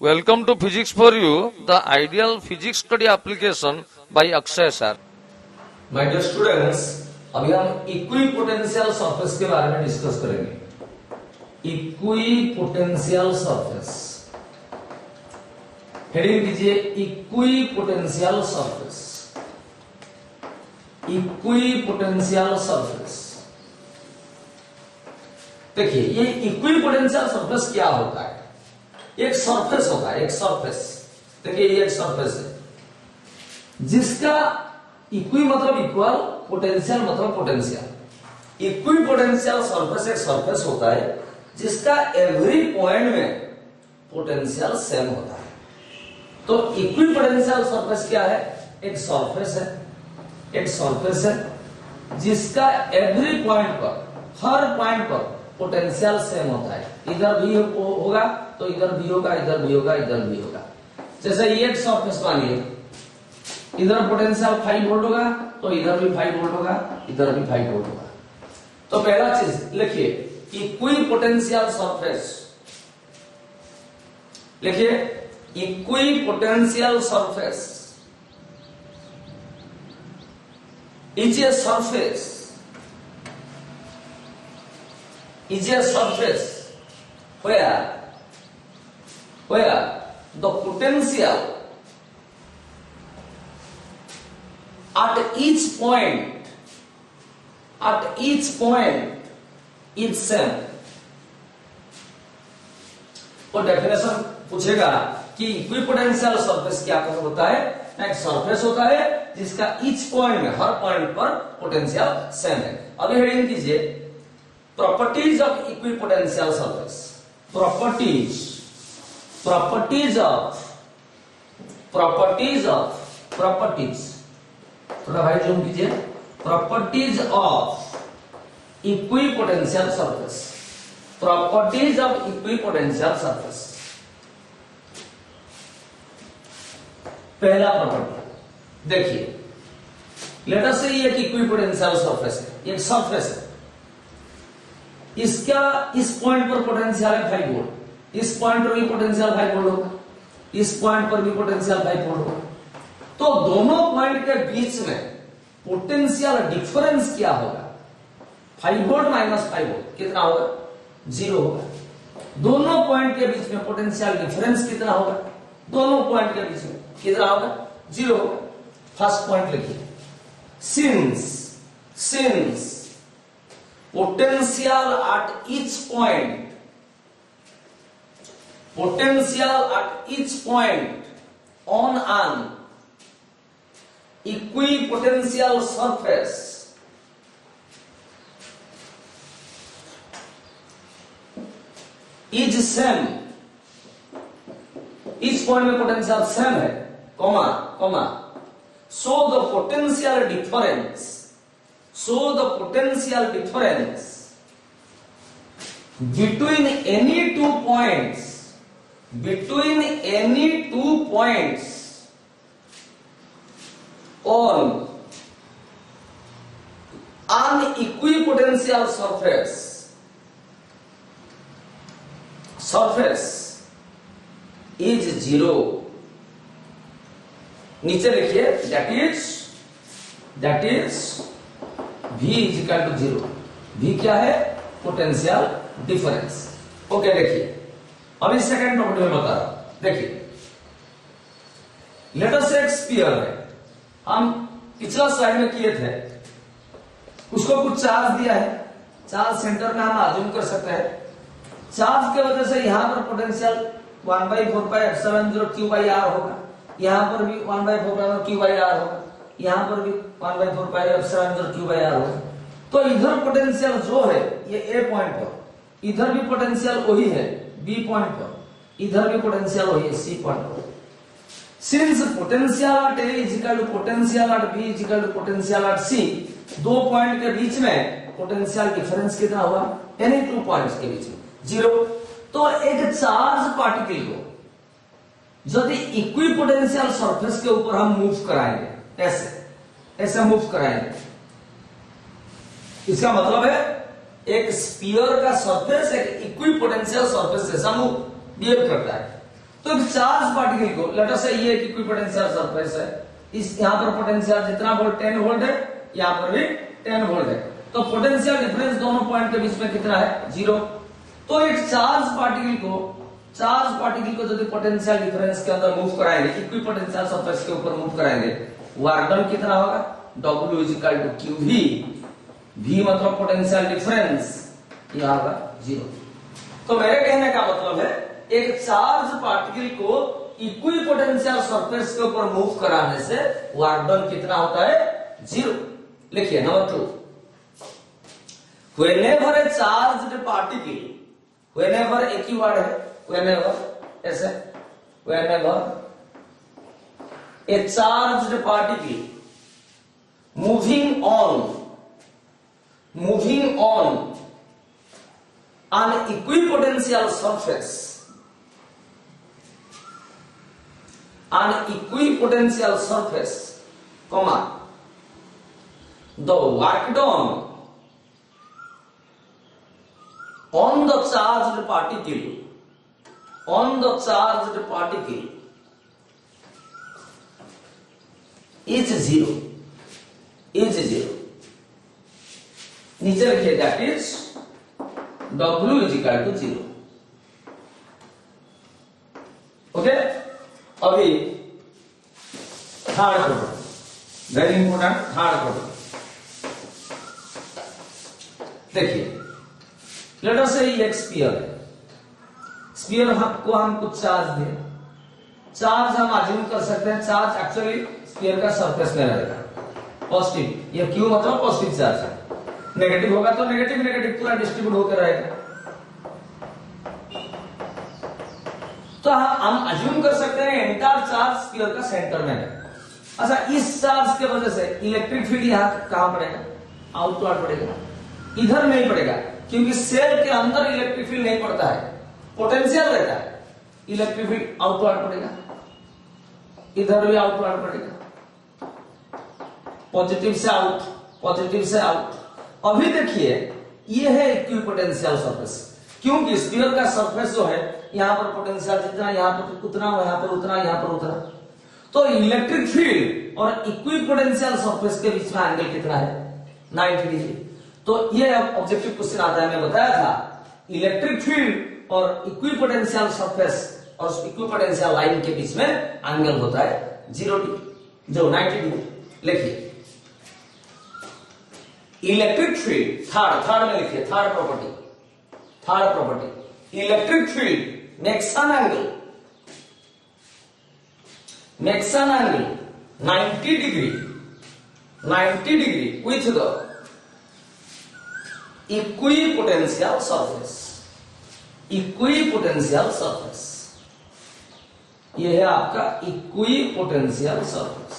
Welcome to Physics for You, the ideal physics study application by Akshay sir. My dear students, अभी हम equipotential surface के बारे में discuss करेंगे। Equipotential surface, heading दीजिए equipotential surface. Equipotential surface, देखिए ये इक्विपोटेंशियल सरफेस क्या होता है? एक सरफेस होता है, एक सरफेस। देखिए ये एक सरफेस है जिसका इक्वी मतलब इक्वल, पोटेंशियल मतलब पोटेंशियल। इक्वी पोटेंशियल सरफेस एक सरफेस होता है जिसका एवरी पॉइंट में पोटेंशियल सेम होता है। तो इक्वी पोटेंशियल सरफेस क्या है? एक सरफेस है, एक सरफेस है जिसका एवरी पॉइंट पर, हर पॉइंट पर पोटेंशियल सेम होता है। इधर भी होगा तो इधर भी होगा, इधर भी होगा, इधर भी होगा। जैसे ये एक सरफेस मानिए, इधर पोटेंशियल 5 वोल्ट होगा तो इधर भी 5 वोल्ट होगा, इधर भी 5 वोल्ट होगा। तो पहला चीज लिखिए इक्वी पोटेंशियल सरफेस। लिखिए equi potential surface is a surface, is a surface where the potential at each point is same। और डेफिनेशन पूछेगा कि इक्विपोटेंशियल सरफेस क्या होता है? एक सरफेस होता है जिसका ईच पॉइंट में, हर पॉइंट पर पोटेंशियल सेम है। अभी हेडिंग कीजिए properties of equipotential surface। properties थोड़ा भाई जूम कीजिए। properties of equipotential surface, properties of equipotential surface। पहला प्रॉपर्टी देखिए, लेट अस से ये इक्विपोटेंशियल सरफेस है, एक सरफेस है। इसका इस पॉइंट पर पोटेंशियल है 5 वोल्ट, इस पॉइंट पर भी पोटेंशियल 5 वोल्ट होगा, इस पॉइंट पर भी पोटेंशियल 5 वोल्ट होगा। तो दोनों पॉइंट के बीच में पोटेंशियल डिफरेंस क्या होगा? 5 वोल्ट माइनस 5 वोल्ट कितना होगा? 0 होगा। दोनों पॉइंट के बीच में पोटेंशियल डिफरेंस कितना होगा? दोनों पॉइंट के बीच में कितना होगा? 0 होगा। फर्स्ट पॉइंट लिखिए, since potential at each point on an equipotential surface is same। इस पॉइंट में पोटेंशियल सेम है, comma so the potential difference between any two points on an equipotential surface is 0। नीचे लिखिए that is V is equal to 0। V क्या है? Potential difference. Okay देखिए, अभी second property में बता रहा हूं। देखिए लेट अस से एक स्फीयर है, हम पिछला स्लाइड में किए थे, उसको कुछ चार्ज दिया है, चार्ज सेंटर में हम अज्यूम कर सकते हैं। चार्ज के वजह से यहां पर पोटेंशियल 1/4πε0 Q/r होगा, यहां पर भी 1/4π Q/r होगा, यहां पर भी 1/4πε0 Q/r होगा। तो इधर पोटेंशियल जो है ये ए पॉइंट पर, इधर भी पोटेंशियल वही है बी पॉइंट पर, इधर भी पोटेंशियल वही है सी पॉइंट पर। Since potential at A is equal to potential at B is equal to potential at C, दो पॉइंट के बीच में पोटेंशियल डिफरेंस कितना हुआ? एनी टू पॉइंट्स के बीच में 0। तो एक चार्ज पार्टिकल को यदि इक्विपोटेंशियल सरफेस के ऊपर हम मूव कराएंगे, ऐसे मूव कराएंगे, इसका मतलब है एक स्फीयर का सरफेस एक इक्विपोटेंशियल सरफेस जैसा बिहेव करता है। तो एक चार्ज पार्टिकल को लेट अस से ये एक इक्विपोटेंशियल सरफेस है, इस यहाँ पर पोटेंशियल जितना वोल्ट 10 वोल्ट है, यहाँ पर भी 10 वोल्ट है, तो पोटेंशियल डिफरेंस दोनों पॉइंट के बीच में कितना है? 0। तो एक चार्ज पार्टिकल को यदि पोटेंशियल डिफरेंस के अंदर मूव कराएंगे, इक्विपोटेंशियल सरफेस के ऊपर मूव कराएंगे, वर्क डन कितना होगा? W is equal to QV, V मतलब पोटेंशियल डिफरेंस, यह होगा 0। तो मेरे कहने का मतलब है एक चार्ज पार्टिकल को इक्विपोटेंशियल सरफेस के ऊपर मूव कराने से वर्क डन कितना होता है? 0। लिखिए number 2, whenever a charged particle, whenever एक ही वर्ड है, whenever ऐसे, whenever a charged particle moving on an equipotential surface, comma, the work done on the charged particle is 0, नीचे लिखिए that is W is equal to 0। Okay, अभी third product, very important third product. देखिए let us say एक sphere है, sphere को हम कुछ charge दें, चार्ज हम अज्यूम कर सकते हैं, चार्ज एक्चुअली स्फीयर का सरफेस में रहेगा पॉजिटिव, ये क्यू मतलब पॉजिटिव चार्ज है, नेगेटिव होगा तो नेगेटिव पूरा डिस्ट्रीब्यूट होकर रहेगा। तो हम अज्यूम कर सकते हैं एंटायर चार्ज स्फीयर का सेंटर में है। अच्छा, इस चार्ज के वजह से इलेक्ट्रिक फील्ड यहाँ कहां पड़ेगा? आउटवर्ड पड़ेगा, इधर नहीं पड़ेगा, क्योंकि सेल के अंदर इलेक्ट्रिक फील्ड नहीं पड़ता है, पोटेंशियल रहता है, इलेक्ट्रिक फील्ड आउटवर्ड पड़ेगा, इधर भी आउटवर्ड पड़ेगा, पॉजिटिव से आउट। अभी देखिए ये है इक्विपोटेंशियल सरफेस, क्योंकि स्फीयर का सरफेस जो है यहां पर पोटेंशियल जितना यहां पर उतना, यहां पर उतना, तो इलेक्ट्रिक फील्ड और इक्विपोटेंशियल सरफेस के बीच में एंगल कितना है? 90 डिग्री। तो ये ऑब्जेक्टिव क्वेश्चन आता है, मैं बताया था इलेक्ट्रिक फील्ड और इक्विपोटेंशियल सरफेस और इक्विपोटेंशियल लाइन के बीच में एंगल होता है 0 डिग्री, जो 90 डिग्री। लिखिए इलेक्ट्रिक फील्ड, थर्ड में लिखिए, third property, electric field makes an angle 90 degree with the equipotential surface। ये है आपका इक्विपोटेंशियल सरफेस।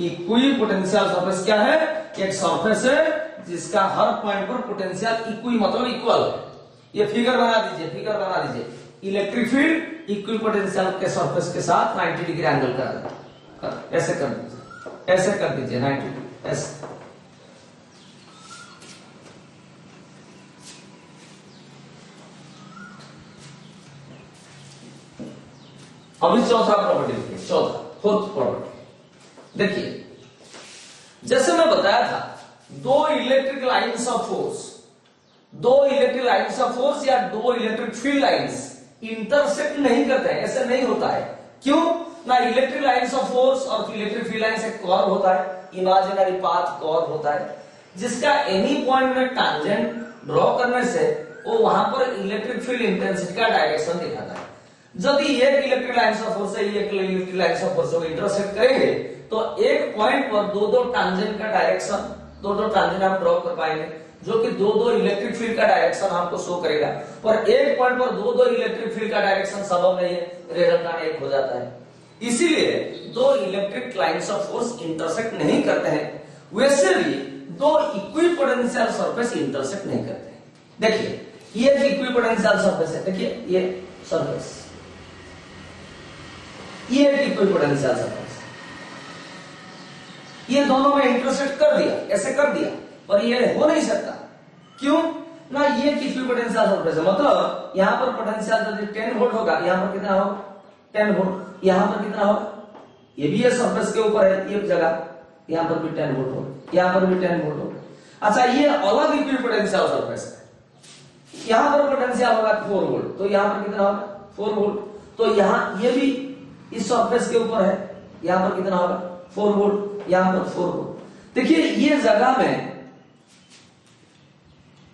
इक्विपोटेंशियल सरफेस क्या है? एक सरफेस है जिसका हर पॉइंट पर पोटेंशियल इक्वी मतलब इक्वल है। ये फिगर बना दीजिए, इलेक्ट्रिक फील्ड इक्विपोटेंशियल के सरफेस के साथ 90 डिग्री एंगल कर देगा, ऐसे कर दीजिए 90 डिग्री ऐसे। अभी चौथा प्रॉपर्टी लिखिए, फोर्थ प्रॉपर्टी। देखिए जैसे मैं बताया था, दो इलेक्ट्रिक लाइंस ऑफ फोर्स या दो इलेक्ट्रिक फील्ड लाइंस इंटरसेक्ट नहीं करते हैं, ऐसे नहीं होता है। क्यों ना? इलेक्ट्रिक लाइंस ऑफ फोर्स और इलेक्ट्रिक फील्ड लाइंस एक कर्व होता है, इमेजिनरी पाथ कर्व होता है, जिसका एनी पॉइंट में टैंजेंट ड्रॉ करने से वो वहां पर इलेक्ट्रिक फील्ड इंटेंसिटी का डायरेक्शन दिखाता है। जब एक इलेक्ट्रिक लाइंस ऑफ फोर्स से एक इलेक्ट्रिक लाइंस ऑफ फोर्स को इंटरसेक्ट करेंगे तो एक पॉइंट पर दो टैंजेंट का डायरेक्शन, दो टैंजेंट हम ड्रॉ कर पाएंगे, जो कि दो इलेक्ट्रिक फील्ड का डायरेक्शन हमको शो करेगा। पर एक पॉइंट पर दो इलेक्ट्रिक फील्ड का डायरेक्शन संभव नहीं है, रिजल्टेंट एक हो जाता है। इसीलिए दो electric lines of force intersect नहीं करते हैं, वैसे भी दो इक्विपोटेंशियल सरफेस इंटरसेक्ट नहीं करते हैं। देखिए ये इक्विपोटेंशियल सरफेस है, देखिए ये सरफेस, ये इक्विपोटेंशियल सरफेस, ये दोनों में इंटरसेक्ट कर दिया, ऐसे कर दिया, पर ये हो नहीं सकता। क्यों? ना ये इक्विपोटेंशियल सरफेस है, मतलब यहाँ पर पोटेंशियल यदि 10 वोल्ट होगा, यहाँ पर कितना होगा 10 वोल्ट, यहाँ पर कितना होगा, ये भी ये सरफेस के ऊपर है एक जगह, यहाँ पर भी 10 वोल्ट होगा, यहाँ पर भी 10 वोल्ट होगा। अच्छा ये अलग इक्विपोटेंशियल सरफेस है, यहाँ पर पोटेंशियल होगा 4 वोल्ट, तो यहाँ पर कितना होगा 4 वोल्ट, तो यहाँ ये भी इस सरफेस के ऊपर है, यहाँ पर कितना होगा 4 वोल्ट, यहाँ पर 4 वोल्ट। देखिए ये जगह में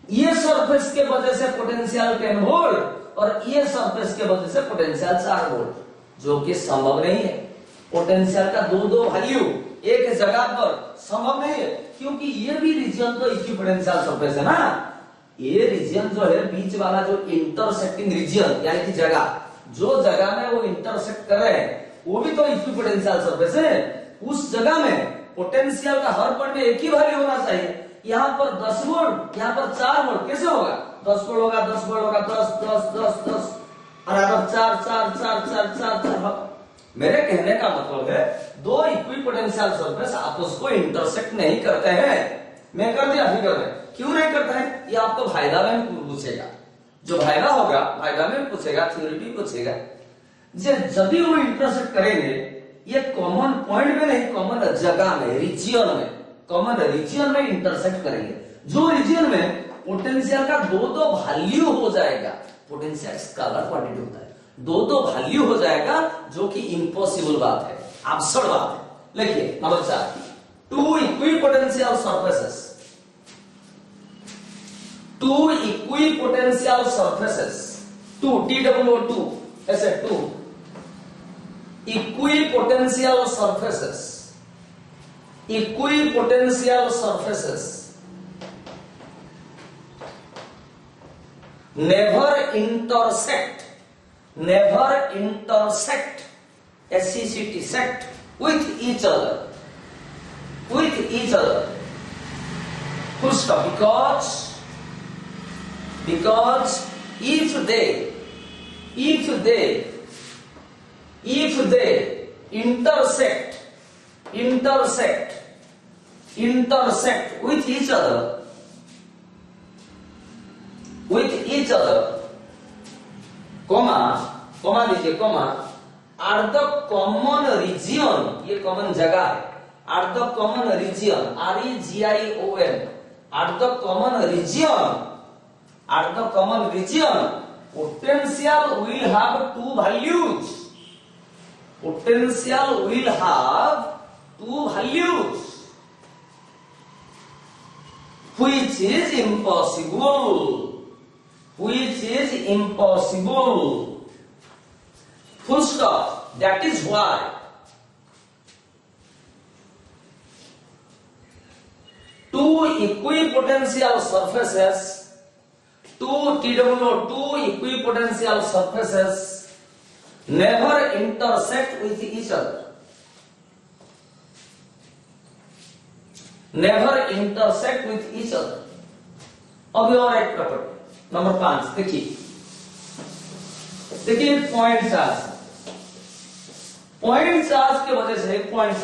ये सरफेस के वजह से पोटेंशियल 10 वोल्ट और ये सरफेस के वजह से पोटेंशियल 4 वोल्ट, जो कि संभव नहीं है। पोटेंशियल का दो वैल्यू एक जगह पर संभव नहीं है, क्योंकि ये भी रीजन तो इक्विपोटेंशियल सरफेस है ना, ये रीजन जो है बीच वाला जो इंटरसेक्टिंग रीजन यानी कि जगह, जो जगह में वो इंटरसेक्ट कर रहे हैं वो भी तो इक्विपोटेंशियल सरफेस है। उस जगह में पोटेंशियल का हर पॉइंट में एक ही वैल्यू होना चाहिए। यहाँ पर 10 वोल्ट, यहाँ पर 4 वोल्ट, कैसे होगा 10 वोल्ट होगा 10 वोल्ट होगा 10 10 10 10 और अगर 4 4 4 4 4 4। मेरे कहने का मतलब है दो इक्विपोटेंशियल सरफेस आपस को इंटरसेक्ट नहीं करते हैं। मैं कर दिया अभी कर रहे क्यों नहीं करते हैं, ये आपको फायदा में पूछेगा, जो फायदा होगा फायदा में पूछेगा, थ्योरी भी पूछेगा। जब भी वो इंटरसेक्ट करेंगे ये कॉमन पॉइंट में नहीं, कॉमन जगह में, रीजियन में, कॉमन रीजियन में इंटरसेक्ट करेंगे, जो रीजियन में पोटेंशियल का दो वैल्यू हो जाएगा। पोटेंशियल स्केलर क्वांटिटी होता है, दो वैल्यू हो जाएगा, जो कि इम्पॉसिबल बात है, एब्सर्ड बात है। देखिए number 4, two equipotential surfaces, two equipotential surfaces, two TWO2 ऐसे two equipotential surfaces, equipotential surfaces never intersect, never intersect, SECT, sect with each other, with each other. Full stop. Because if they intersect with each other, comma दीजिए, comma are the common region, ये common जगह है, are the common region, REGION, are the common region, potential will have two values, potential will have two values, which is impossible, full stop. That is why two equipotential surfaces, two TWO2 equipotential surfaces never intersect with each other, never intersect with each other. अब और एक property number 5 देखिए point charge, point charge के वजह से point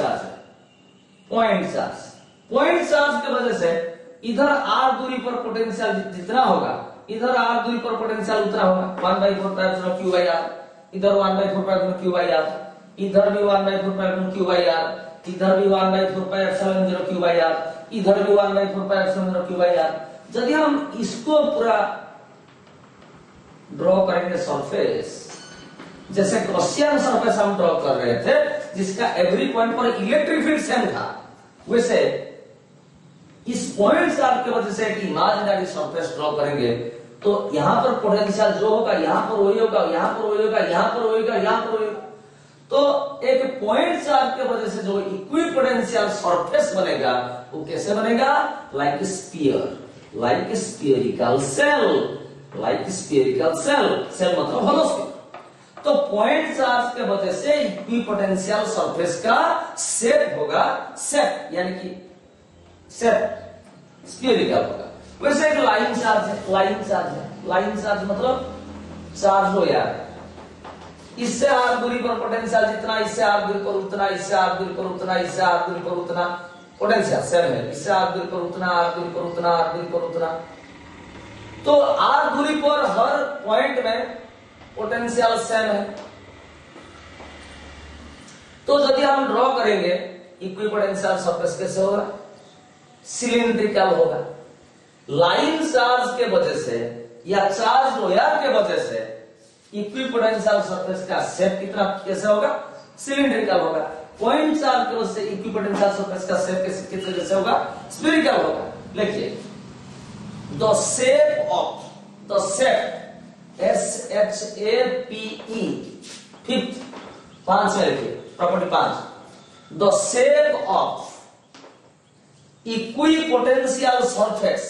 charge के वजह से इधर r दूरी पर पोटेंशियल जितना होगा, इधर r दूरी पर पोटेंशियल उतना होगा 1/4 q by r, इधर 1/4 q by r, इधर भी 1/4 q by r, इधर भी 1/4 q by r, इधर भी 1/4 q by r। यदि हम इसको पूरा ड्रॉ करेंगे सरफेस, जैसे गॉसियन सरफेस हम ड्रॉ कर रहे थे जिसका एवरी पॉइंट पर इलेक्ट्रिक फील्ड सेम था, वैसे इस पॉइंट चार्ज की वजह से एक इमेजिनरी सरफेस ड्रॉ करेंगे तो यहां पर पोटेंशियल जो होगा यहां पर वही होगा, यहां पर वही होगा, यहां पर वही होगा, यहां पर वही होगा। तो एक पॉइंट चार्ज की वजह से जो इक्विपोटेंशियल सरफेस बनेगा वो कैसे बनेगा, like sphere, like spherical shell, like spherical shell, shell मतलब होलो स्फीयर। तो पॉइंट चार्ज के वजह से इक्विपोटेंशियल सरफेस का शेप होगा, शेप यानी कि शेप स्फीयरिकल होगा। वैसे एक लाइन चार्ज है, लाइन चार्ज मतलब चार्ज हो यार, इससे r दूरी पर पोटेंशियल जितना, इससे r दूरी पर उतना, इससे r दूरी पर उतना, इससे r दूरी पर उतना पोटेंशियल सेम है, इससे r दूरी पर उतना, r दूरी पर उतना, r दूरी पर उतना। तो r दूरी पर हर पॉइंट में पोटेंशियल सेम है। तो यदि हम ड्रॉ करेंगे इक्विपोटेंशियल सरफेस कैसे होगा? सिलिंड्रिकल होगा। लाइन चार्ज के वजह से या चार्ज वायर के वजह से इक्विपोटेंशियल सरफेस का शेप कितना कैसे होगा? सिलिंड्रिकल होगा। पॉइंट चार्ज की वजह से इक्विपोटेंशियल सरफेस का शेप कैसे होगा? स्फेरिकल होगा। लिखिए द शेप SHAPE फिफ्थ 5 में लिखिए property 5 the shape of equipotential surface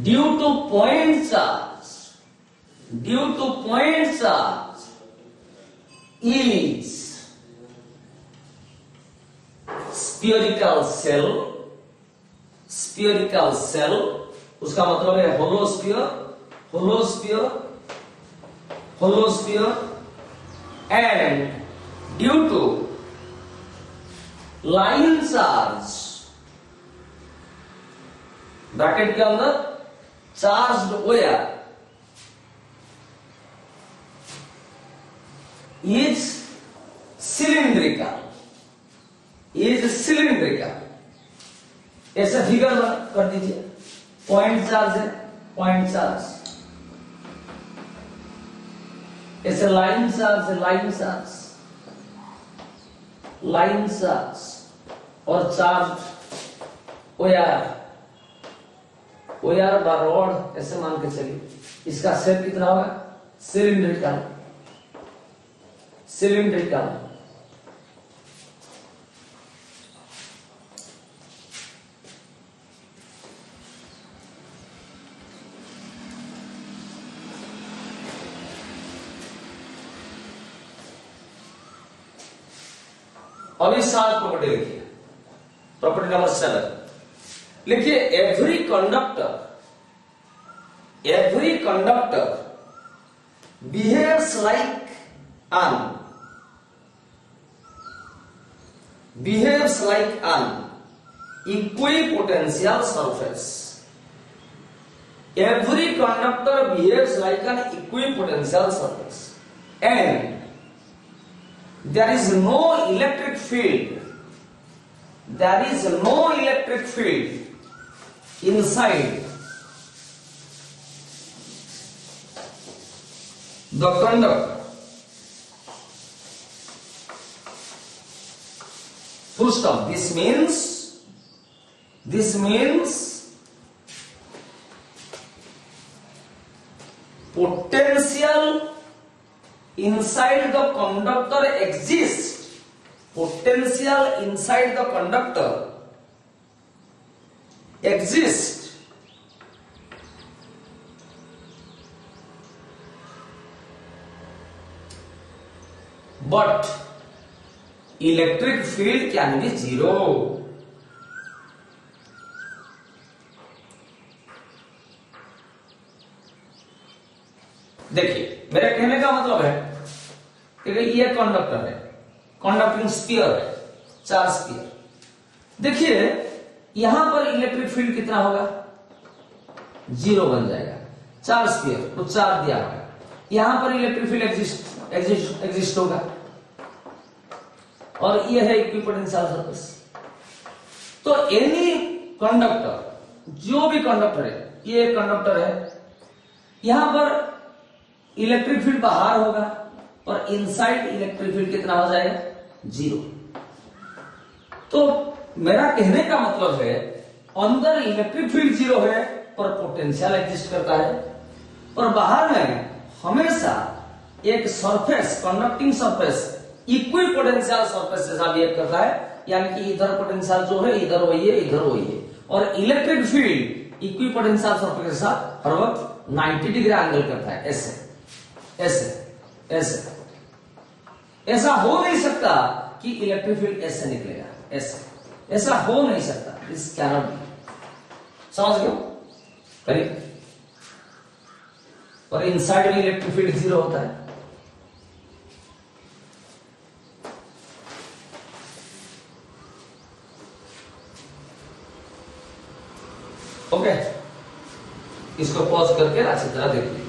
due to point charge is spherical shell उसका मतलब है hollow sphere and due to line charge bracket के अंदर चार्ज्ड वायर is cylindrical ऐसा फिगर कर दीजिए। पॉइंट चार्ज है, पॉइंट चार्ज, ऐसे लाइन चार्ज है, लाइन चार्ज और चार्ज वायर बा रॉड ऐसे मान के चलिए। इसका शेप कितना होगा? सिलिंड्रिकल। अभी 7 प्रॉपर्टी लिखिए। प्रॉपर्टी नंबर 7 लिखिए every conductor behaves like an equipotential surface. Every conductor behaves like an equipotential surface and there is no electric field inside the conductor. Full stop. This means potential inside the conductor exists. But electric field can be zero. देखिए मेरे कहने का मतलब है कि ये conductor है, conducting sphere है, चार्ज स्फीयर। देखिए यहां पर इलेक्ट्रिक फील्ड कितना होगा? 0 बन जाएगा। चार्ज स्फीयर तो चार्ज दिया होगा, यहां पर इलेक्ट्रिक फील्ड एग्जिस्ट होगा और ये है इक्विपोटेंशियल सरफेस। तो एनी कंडक्टर, जो भी कंडक्टर है, ये कंडक्टर है, यहां पर इलेक्ट्रिक फील्ड बाहर होगा और इनसाइड इलेक्ट्रिक फील्ड कितना हो जाएगा? 0। तो मेरा कहने का मतलब है अंदर इलेक्ट्रिक फील्ड 0 है पर पोटेंशियल एग्जिस्ट करता है, और बाहर में हमेशा एक surface, conducting surface equipotential surface से बिहेव करता है, यानी कि इधर पोटेंशियल जो है इधर वही है, इधर वही है, और इलेक्ट्रिक फील्ड इक्विपोटेंशियल सरफेस के साथ हर वक्त 90 डिग्री एंगल करता है। ऐसा हो नहीं सकता कि इलेक्ट्रिक फील्ड ऐसे निकलेगा, ऐसा हो नहीं सकता। This cannot be. समझ गए? करिए। और इनसाइड में इलेक्ट्रिक फील्ड 0 होता है। ओके, इसको पॉज करके अच्छी तरह देखिए।